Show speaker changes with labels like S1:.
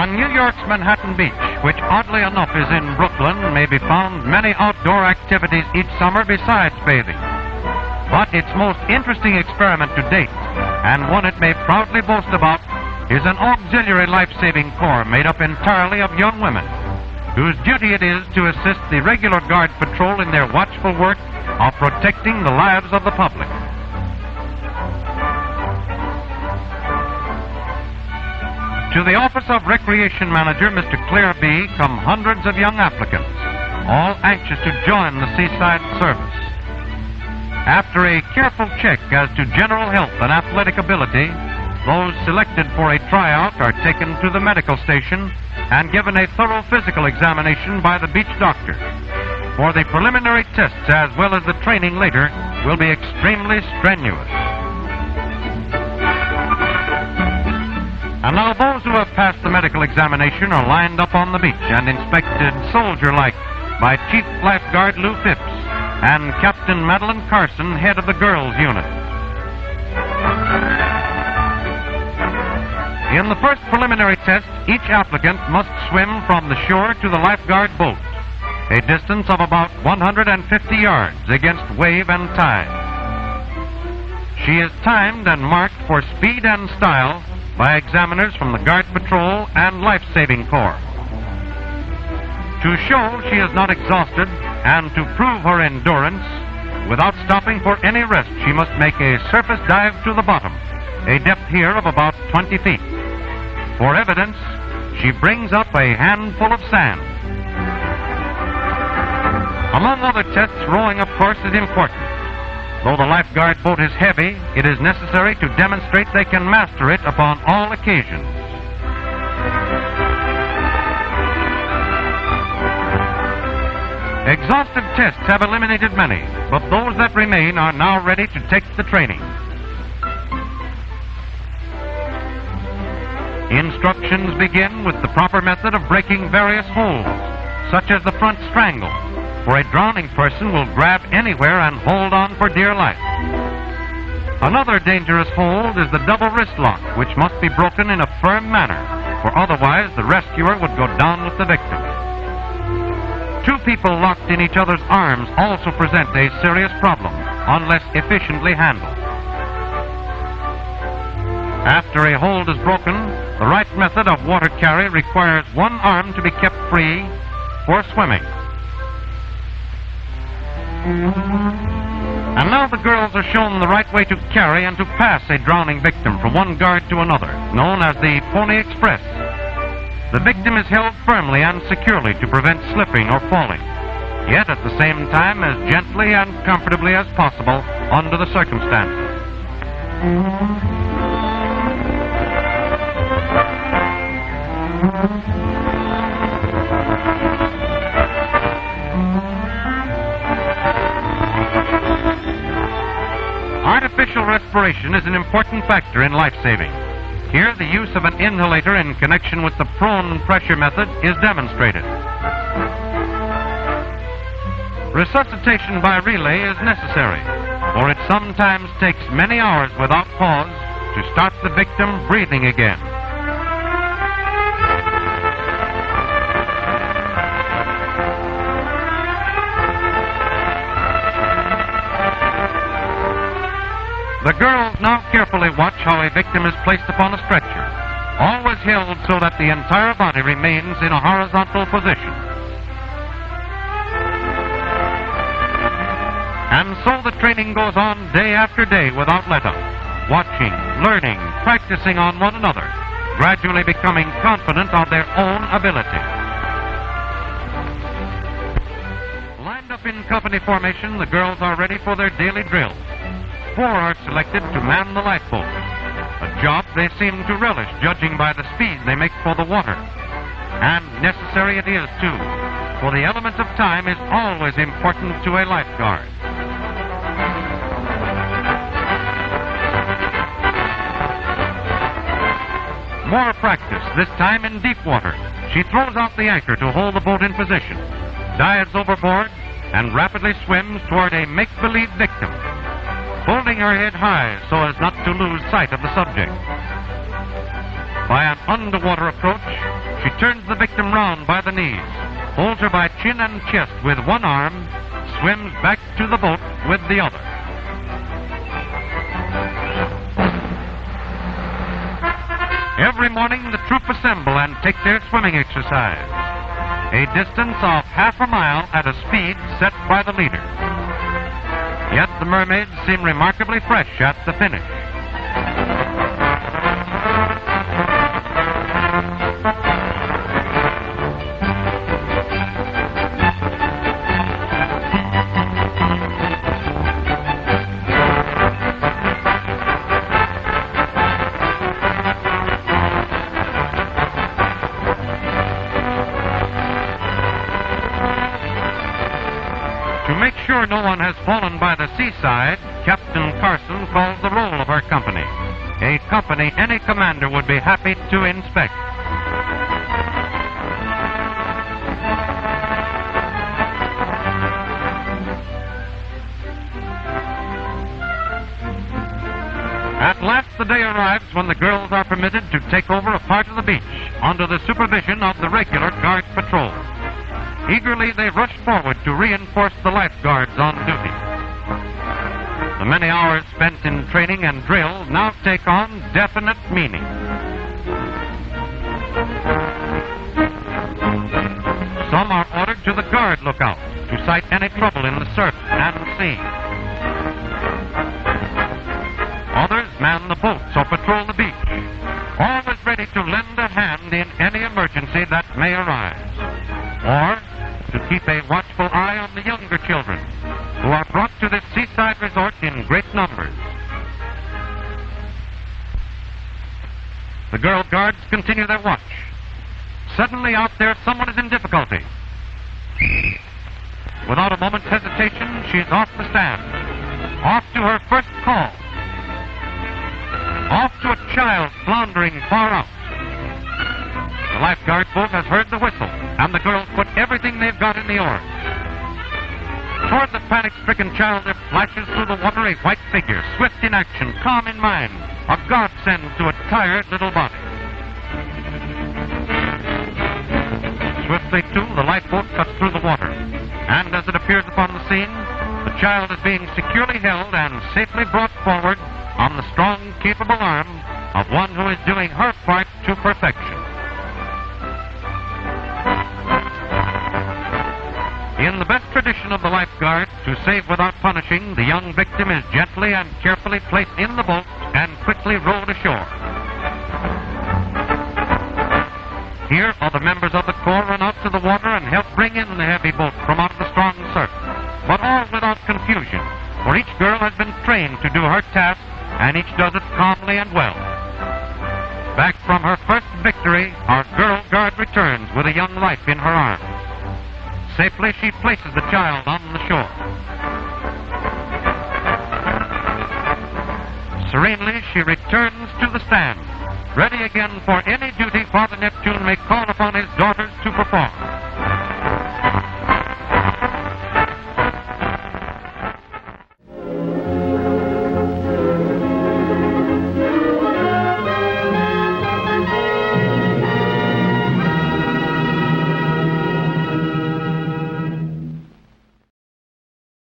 S1: On New York's Manhattan Beach, which oddly enough is in Brooklyn, may be found many outdoor activities each summer besides bathing. But its most interesting experiment to date, and one it may proudly boast about, is an auxiliary life-saving corps made up entirely of young women, whose duty it is to assist the regular guard patrol in their watchful work of protecting the lives of the public. To the office of Recreation Manager, Mr. Claire B., come hundreds of young applicants, all anxious to join the seaside service. After a careful check as to general health and athletic ability, those selected for a tryout are taken to the medical station and given a thorough physical examination by the beach doctor. For the preliminary tests as well as the training later will be extremely strenuous. And now those who have passed the medical examination are lined up on the beach and inspected soldier-like by Chief Lifeguard Lou Phipps and Captain Madeline Carson, head of the girls' unit. In the first preliminary test, each applicant must swim from the shore to the lifeguard boat, a distance of about 150 yards against wave and tide. She is timed and marked for speed and style by examiners from the Guard Patrol and Life-Saving Corps. To show she is not exhausted and to prove her endurance, without stopping for any rest, she must make a surface dive to the bottom, a depth here of about 20 feet. For evidence, she brings up a handful of sand. Among other tests, rowing, of course, is important. Though the lifeguard boat is heavy, it is necessary to demonstrate they can master it upon all occasions. Exhaustive tests have eliminated many, but those that remain are now ready to take the training. Instructions begin with the proper method of breaking various holds, such as the front strangle, for a drowning person will grab anywhere and hold on for dear life. Another dangerous hold is the double wrist lock, which must be broken in a firm manner, for otherwise the rescuer would go down with the victim. Two people locked in each other's arms also present a serious problem, unless efficiently handled. After a hold is broken, the right method of water carry requires one arm to be kept free for swimming. And now the girls are shown the right way to carry and to pass a drowning victim from one guard to another, known as the Pony Express. The victim is held firmly and securely to prevent slipping or falling, yet at the same time as gently and comfortably as possible under the circumstances. Artificial respiration is an important factor in life-saving. Here, the use of an inhalator in connection with the prone pressure method is demonstrated. Resuscitation by relay is necessary, for it sometimes takes many hours without pause to start the victim breathing again. The girls now carefully watch how a victim is placed upon a stretcher, always held so that the entire body remains in a horizontal position. And so the training goes on day after day without let-up, watching, learning, practicing on one another, gradually becoming confident of their own ability. Lined up in company formation, the girls are ready for their daily drills. 4 are selected to man the lifeboat, a job they seem to relish, judging by the speed they make for the water. And necessary it is, too, for the element of time is always important to a lifeguard. More practice, this time in deep water. She throws out the anchor to hold the boat in position, dives overboard, and rapidly swims toward a make-believe victim, holding her head high so as not to lose sight of the subject. By an underwater approach, She turns the victim round by the knees, holds her by chin and chest with one arm, swims back to the boat with the other. Every morning the troop assemble and take their swimming exercise, a distance of half a mile at a speed set by the leader. Yet the mermaids seem remarkably fresh at the finish. To make sure no one has fallen by the seaside, Captain Carson calls the roll of her company, a company any commander would be happy to inspect. At last the day arrives when the girls are permitted to take over a part of the beach under the supervision of the regular guard patrol. Eagerly they rush forward to reinforce the lifeguards on duty. The many hours spent in training and drill now take on definite meaning. Some are ordered to the guard lookout to sight any trouble in the surf and sea. Others man the boats or patrol the beach, always ready to lend a hand in any emergency that may arise, or to keep a watchful eye on the younger children who are brought to this seaside resort in great numbers. The girl guards continue their watch. Suddenly out there someone is in difficulty. Without a moment's hesitation, she's off the stand, off to her first call, off to a child floundering far out. The lifeguard boat has heard the whistle, and the girls put everything they've got in the oars. Toward the panic-stricken child there flashes through the water a white figure, swift in action, calm in mind, a godsend to a tired little body. Swiftly, too, the lifeboat cuts through the water, and as it appears upon the scene, the child is being securely held and safely brought forward on the strong, capable arm of one who is doing her part to perfection. In the best tradition of the lifeguard, to save without punishing, the young victim is gently and carefully placed in the boat and quickly rolled ashore. Here, other members of the Corps run out to the water and help bring in the heavy boat from out of the strong surf, but all without confusion, for each girl has been trained to do her task, and each does it calmly and well. Back from her first victory, our girl guard returns with a young life in her arms. Safely, she places the child on the shore. Serenely, she returns to the stand, ready again for any duty Father Neptune may call upon his daughters to perform.